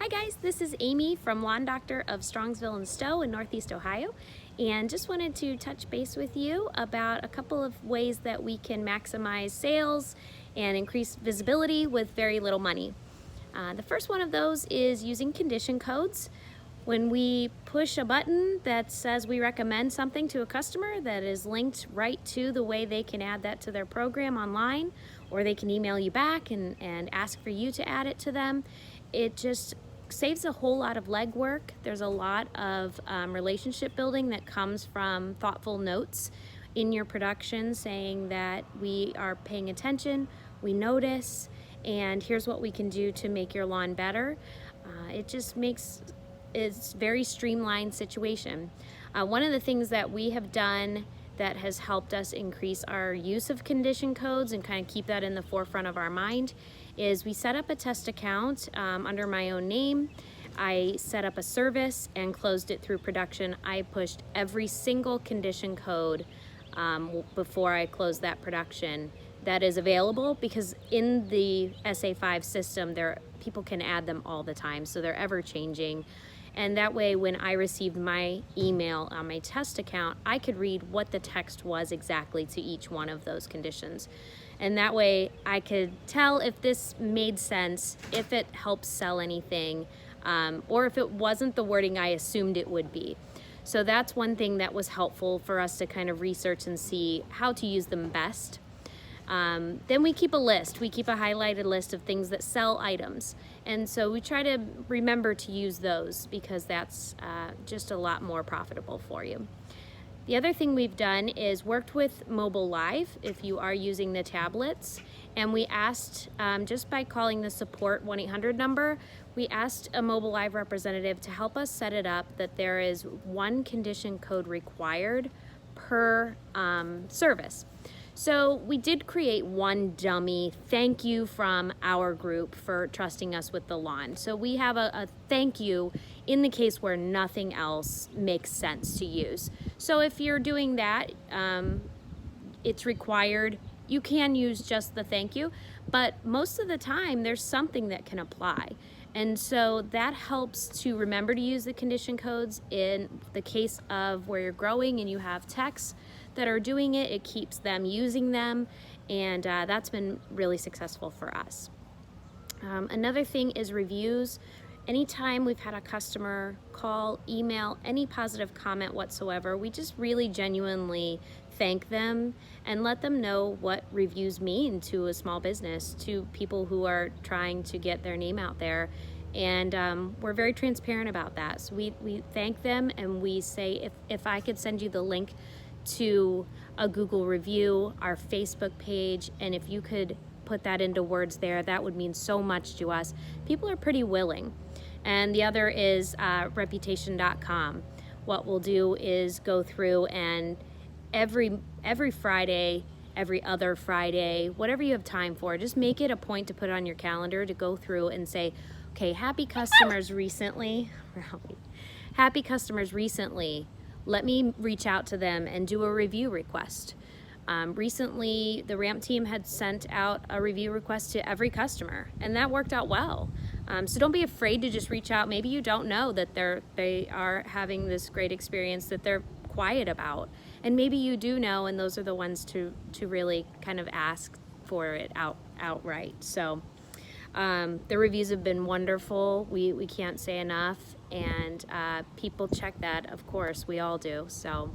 Hi guys, this is Amy from Lawn Doctor of Strongsville and Stowe in Northeast Ohio, and just wanted to touch base with you about a couple of ways that we can maximize sales and increase visibility with very little money. The first one of those is using condition codes. When we push a button that says we recommend something to a customer that is linked right to the way they can add that to their program online, or they can email you back and ask for you to add it to them, it just saves a whole lot of legwork. There's a lot of relationship building that comes from thoughtful notes in your production saying that we are paying attention, we notice, and here's what we can do to make your lawn better. It just makes it's very streamlined situation. One of the things that we have done that has helped us increase our use of condition codes and kind of keep that in the forefront of our mind is we set up a test account under my own name. I set up a service and closed it through production. I pushed every single condition code before I closed that production that is available, because in the SA5 system people can add them all the time, so they're ever changing. And that way, when I received my email on my test account, I could read what the text was exactly to each one of those conditions. And that way, I could tell if this made sense, if it helps sell anything, or if it wasn't the wording I assumed it would be. So that's one thing that was helpful for us to kind of research and see how to use them best. Then we keep a list. We keep a highlighted list of things that sell items. And so we try to remember to use those because that's just a lot more profitable for you. The other thing we've done is worked with Mobile Live if you are using the tablets. And we asked, just by calling the support 1-800 number, we asked a Mobile Live representative to help us set it up that there is one condition code required per service. So we did create one dummy thank you from our group for trusting us with the lawn. So we have a thank you in the case where nothing else makes sense to use. So if you're doing that, it's required. You can use just the thank you, but most of the time there's something that can apply. And so that helps to remember to use the condition codes in the case of where you're growing and you have techs that are doing it. It keeps them using them, and that's been really successful for us. Another thing is reviews. Anytime we've had a customer call, email, any positive comment whatsoever, we just really genuinely thank them and let them know what reviews mean to a small business, to people who are trying to get their name out there. And we're very transparent about that. So we thank them and we say, if I could send you the link to a Google review, our Facebook page, and if you could put that into words there, that would mean so much to us. People are pretty willing. And the other is reputation.com. What we'll do is go through and every Friday, every other Friday, whatever you have time for, just make it a point to put on your calendar to go through and say, okay, happy customers recently, let me reach out to them and do a review request. Recently, the RAMP team had sent out a review request to every customer, and that worked out well. So don't be afraid to just reach out. Maybe you don't know that they are having this great experience that they're quiet about, and maybe you do know, and those are the ones to really kind of ask for it outright. So the reviews have been wonderful. We can't say enough, and people check that, of course, we all do. So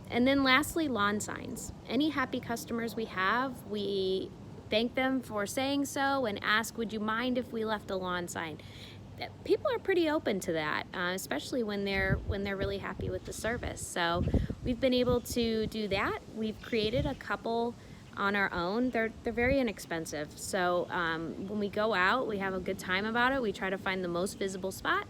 and then lastly, lawn signs. Any happy customers we have, we thank them for saying so and ask, would you mind if we left a lawn sign? People are pretty open to that, especially when they're really happy with the service. So we've been able to do that. We've created a couple on our own. They're very inexpensive. So when we go out, we have a good time about it. We try to find the most visible spot.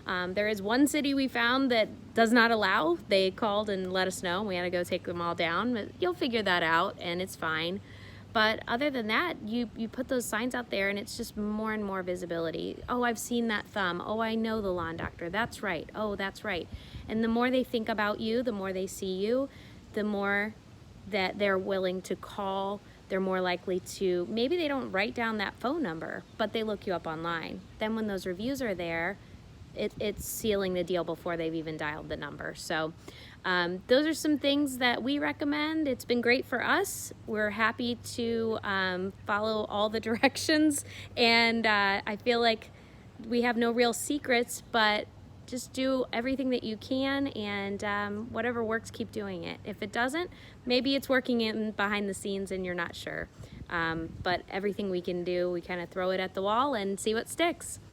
There is one city we found that does not allow. They called and let us know. We had to go take them all down. But you'll figure that out, and it's fine. But other than that, you put those signs out there, and it's just more and more visibility. Oh, I've seen that thumb. Oh, I know the lawn doctor. That's right. Oh, that's right. And the more they think about you, the more they see you, the more that they're willing to call they're more likely to, maybe they don't write down that phone number, but they look you up online. Then when those reviews are there, it's sealing the deal before they've even dialed the number. So those are some things that we recommend. It's been great for us. We're happy to follow all the directions, and I feel like we have no real secrets, but just do everything that you can, and whatever works, keep doing it. If it doesn't, maybe it's working in behind the scenes and you're not sure. But everything we can do, we kind of throw it at the wall and see what sticks.